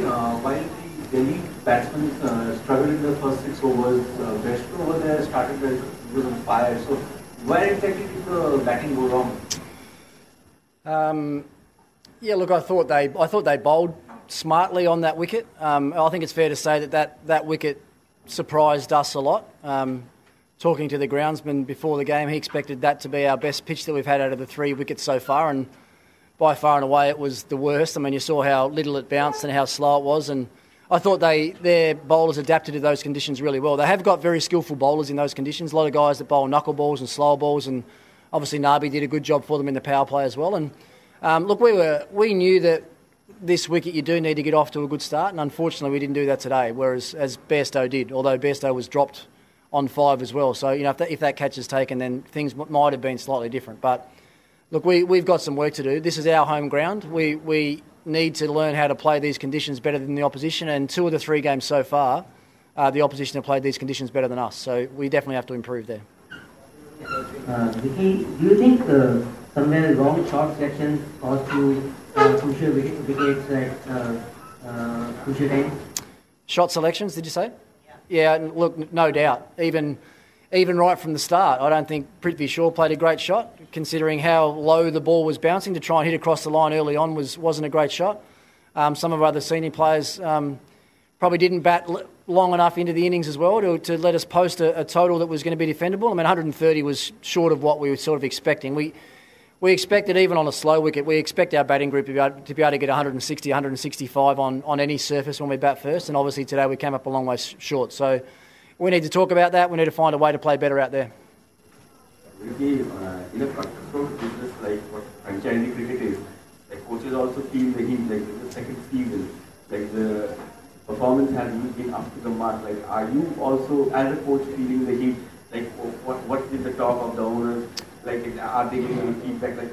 While the Delhi batsmen struggled in the first 6 overs, West over there started with on fire. So where exactly did the batting go wrong? Yeah, look, I thought they bowled smartly on that wicket. I think it's fair to say that wicket surprised us a lot. Talking to the groundsman before the game, he expected that to be our best pitch that we've had out of the 3 wickets so far, and by far and away it was the worst. I mean, you saw how little it bounced and how slow it was, and I thought their bowlers adapted to those conditions really well. They have got very skillful bowlers in those conditions, a lot of guys that bowl knuckleballs and slow balls, and obviously Nabi did a good job for them in the power play as well. And look, we knew that this wicket you do need to get off to a good start, and unfortunately we didn't do that today, whereas as Bairstow did, although Bairstow was dropped on 5 as well. So, if that catch is taken, then things might have been slightly different. But look, we've got some work to do. This is our home ground. We need to learn how to play these conditions better than the opposition, and 2 of the 3 games so far, the opposition have played these conditions better than us. So we definitely have to improve there. Vicky, do you think somewhere wrong shot selection caused you crucial wickets at crucial times? Shot selections, did you say? Yeah, look, no doubt. Even right from the start, I don't think Prithvi Shaw played a great shot, considering how low the ball was bouncing. To try and hit across the line early on wasn't a great shot. Some of our other senior players probably didn't bat long enough into the innings as well to let us post a total that was going to be defendable. I mean, 130 was short of what we were sort of expecting. We expected, even on a slow wicket, we expect our batting group to be able to get 160, 165 on any surface when we bat first, and obviously today we came up a long way short. So we need to talk about that. We need to find a way to play better out there. Ricky, in a cutthroat business like what franchisee cricket is, like coaches also feel the heat, like the second season, like the performance has been up to the mark. Like, are you also, as a coach, feeling the heat? Like, what is the talk of the owners? Like, are they giving you feedback? Like,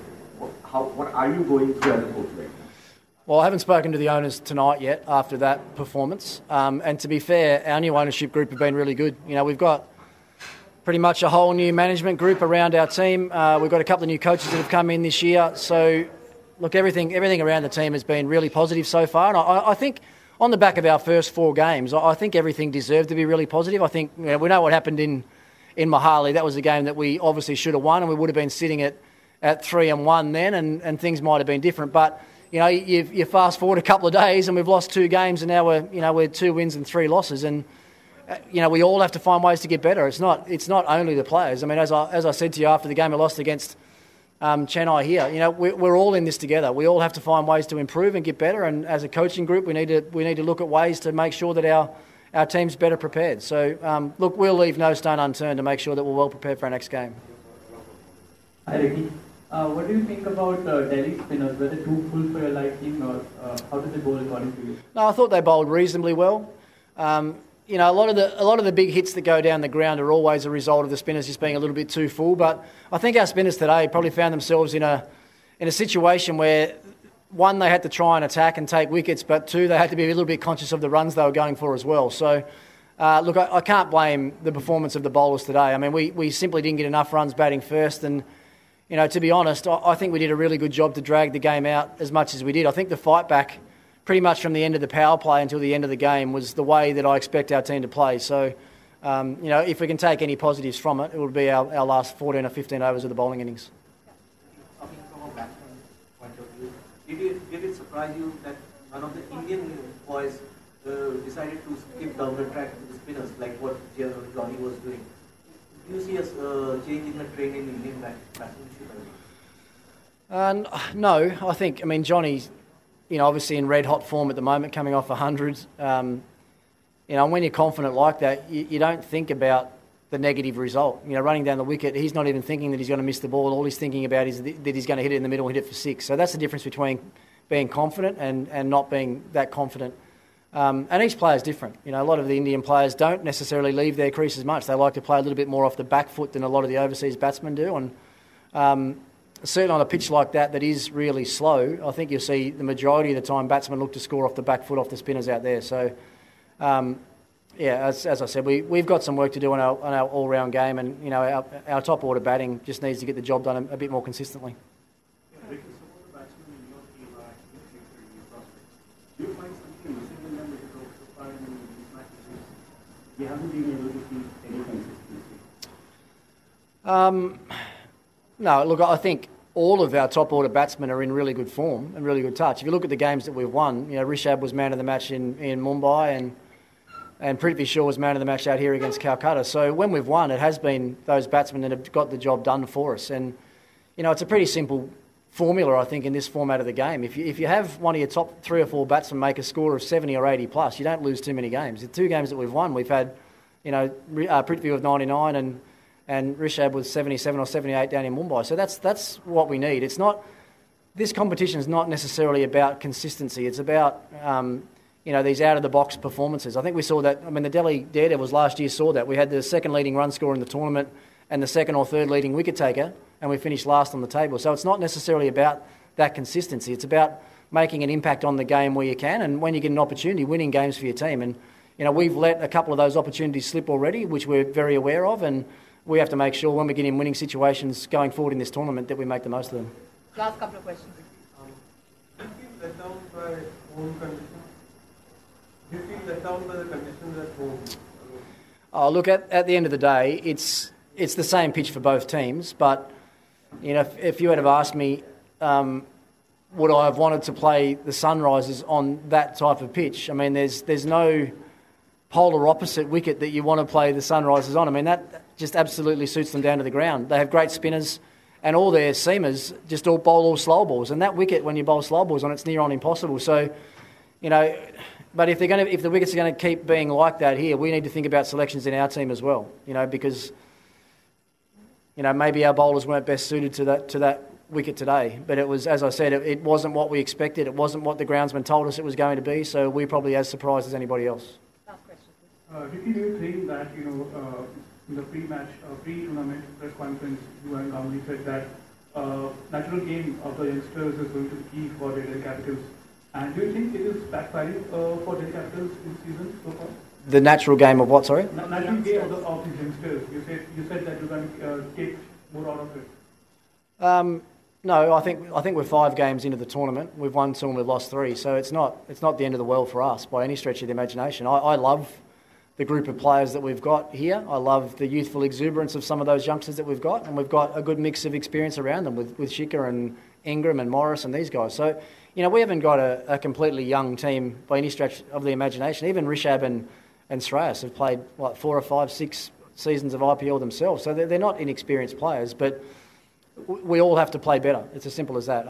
what are you going through as a coach right now? Well, I haven't spoken to the owners tonight yet after that performance. And to be fair, our new ownership group have been really good. We've got pretty much a whole new management group around our team. We've got a couple of new coaches that have come in this year. So, look, everything around the team has been really positive so far. And I think on the back of our first 4 games, I think everything deserved to be really positive. I think we know what happened in Mohali. That was a game that we obviously should have won, and we would have been sitting at 3-1 then, and things might have been different. But you fast forward a couple of days, and we've lost 2 games, and now we're 2 wins and 3 losses, and we all have to find ways to get better. It's not only the players. I mean, as I said to you after the game we lost against Chennai here, we're all in this together. We all have to find ways to improve and get better, and as a coaching group, we need to look at ways to make sure that our team's better prepared. So, look, we'll leave no stone unturned to make sure that we're well prepared for our next game. Hi, Ricky. What do you think about Delhi spinners? Were they too full for your liking, or how did they bowl according to you? No, I thought they bowled reasonably well. A lot of the big hits that go down the ground are always a result of the spinners just being a little bit too full. But I think our spinners today probably found themselves in a situation where, 1, they had to try and attack and take wickets, but 2, they had to be a little bit conscious of the runs they were going for as well. So, look, I can't blame the performance of the bowlers today. I mean, we simply didn't get enough runs batting first, and to be honest, I think we did a really good job to drag the game out as much as we did. I think the fight back pretty much from the end of the power play until the end of the game was the way that I expect our team to play. So, if we can take any positives from it, it will be our last 14 or 15 overs of the bowling innings. Talking from a batsman point of view, did it surprise you that one of the Indian boys decided to skip down the track to the spinners, like what Johnny was doing? Do you see a change in the trend in Indian batsmanship? No, I think, Johnny's, obviously in red hot form at the moment, coming off 100. When you're confident like that, you don't think about the negative result. Running down the wicket, he's not even thinking that he's going to miss the ball. All he's thinking about is that he's going to hit it in the middle, hit it for 6. So that's the difference between being confident and not being that confident. And each player is different. A lot of the Indian players don't necessarily leave their crease as much. They like to play a little bit more off the back foot than a lot of the overseas batsmen do. And certainly on a pitch like that is really slow, I think you'll see the majority of the time batsmen look to score off the back foot off the spinners out there. So, as I said, we've got some work to do on our all-round game, and our top order batting just needs to get the job done a bit more consistently. Ricky, some of the batsmen in your team are actually future prospects. Do you find something missing We haven't been able to see any consistency. No, look, I think all of our top order batsmen are in really good form and really good touch. If you look at the games that we've won, Rishabh was man of the match in Mumbai and Prithvi Shaw was man of the match out here against Calcutta. So when we've won, it has been those batsmen that have got the job done for us. And, it's a pretty simple formula, I think, in this format of the game. If you have one of your top 3 or 4 batsmen make a score of 70 or 80 plus, you don't lose too many games. The 2 games that we've won, we've had, Prithvi with 99 and Rishabh with 77 or 78 down in Mumbai. So that's what we need. This competition is not necessarily about consistency. It's about, these out-of-the-box performances. I think we saw that. The Delhi Daredevils last year saw that. We had the second leading run scorer in the tournament and the second or third leading wicket taker, and we finished last on the table. So it's not necessarily about that consistency. It's about making an impact on the game where you can, and when you get an opportunity, winning games for your team. And, we've let a couple of those opportunities slip already, which we're very aware of, and we have to make sure when we get in winning situations going forward in this tournament that we make the most of them. Last couple of questions. Do you feel let down by home conditions? Do you feel let down by the conditions at home? Oh, look, at the end of the day, it's the same pitch for both teams, but if you had have asked me, would I have wanted to play the Sunrisers on that type of pitch? There's no polar opposite wicket that you want to play the Sunrisers on. That just absolutely suits them down to the ground. They have great spinners, and all their seamers just all bowl all slow balls. And that wicket, when you bowl slow balls on, it's near on impossible. So, but if the wickets are going to keep being like that here, we need to think about selections in our team as well. Because maybe our bowlers weren't best suited to that wicket today. But it was, as I said, it wasn't what we expected. It wasn't what the groundsman told us it was going to be. So we're probably as surprised as anybody else. Last question. Ricky, do you think that, in the pre-tournament press conference, you and Gamli said that natural game of the youngsters is going to be key for the Delhi Capitals. And do you think it is backfiring for Delhi Capitals this season so far? The natural game of what, sorry? Natural game of these youngsters. You said that you're going to take more out of it. No, I think we're 5 games into the tournament. We've won 2 and we've lost 3, so it's not the end of the world for us by any stretch of the imagination. I love the group of players that we've got here. I love the youthful exuberance of some of those youngsters that we've got, and we've got a good mix of experience around them with Shikhar and Ingram and Morris and these guys. So, we haven't got a completely young team by any stretch of the imagination. Even Rishabh and Shreyas have played 4 or 5, 6 seasons of IPL themselves, so they're not inexperienced players, but we all have to play better. It's as simple as that.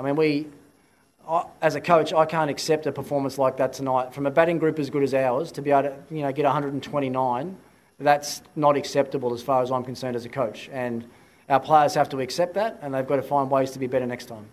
As a coach, I can't accept a performance like that tonight. From a batting group as good as ours, to be able to get 129, that's not acceptable as far as I'm concerned as a coach. And our players have to accept that, and they've got to find ways to be better next time.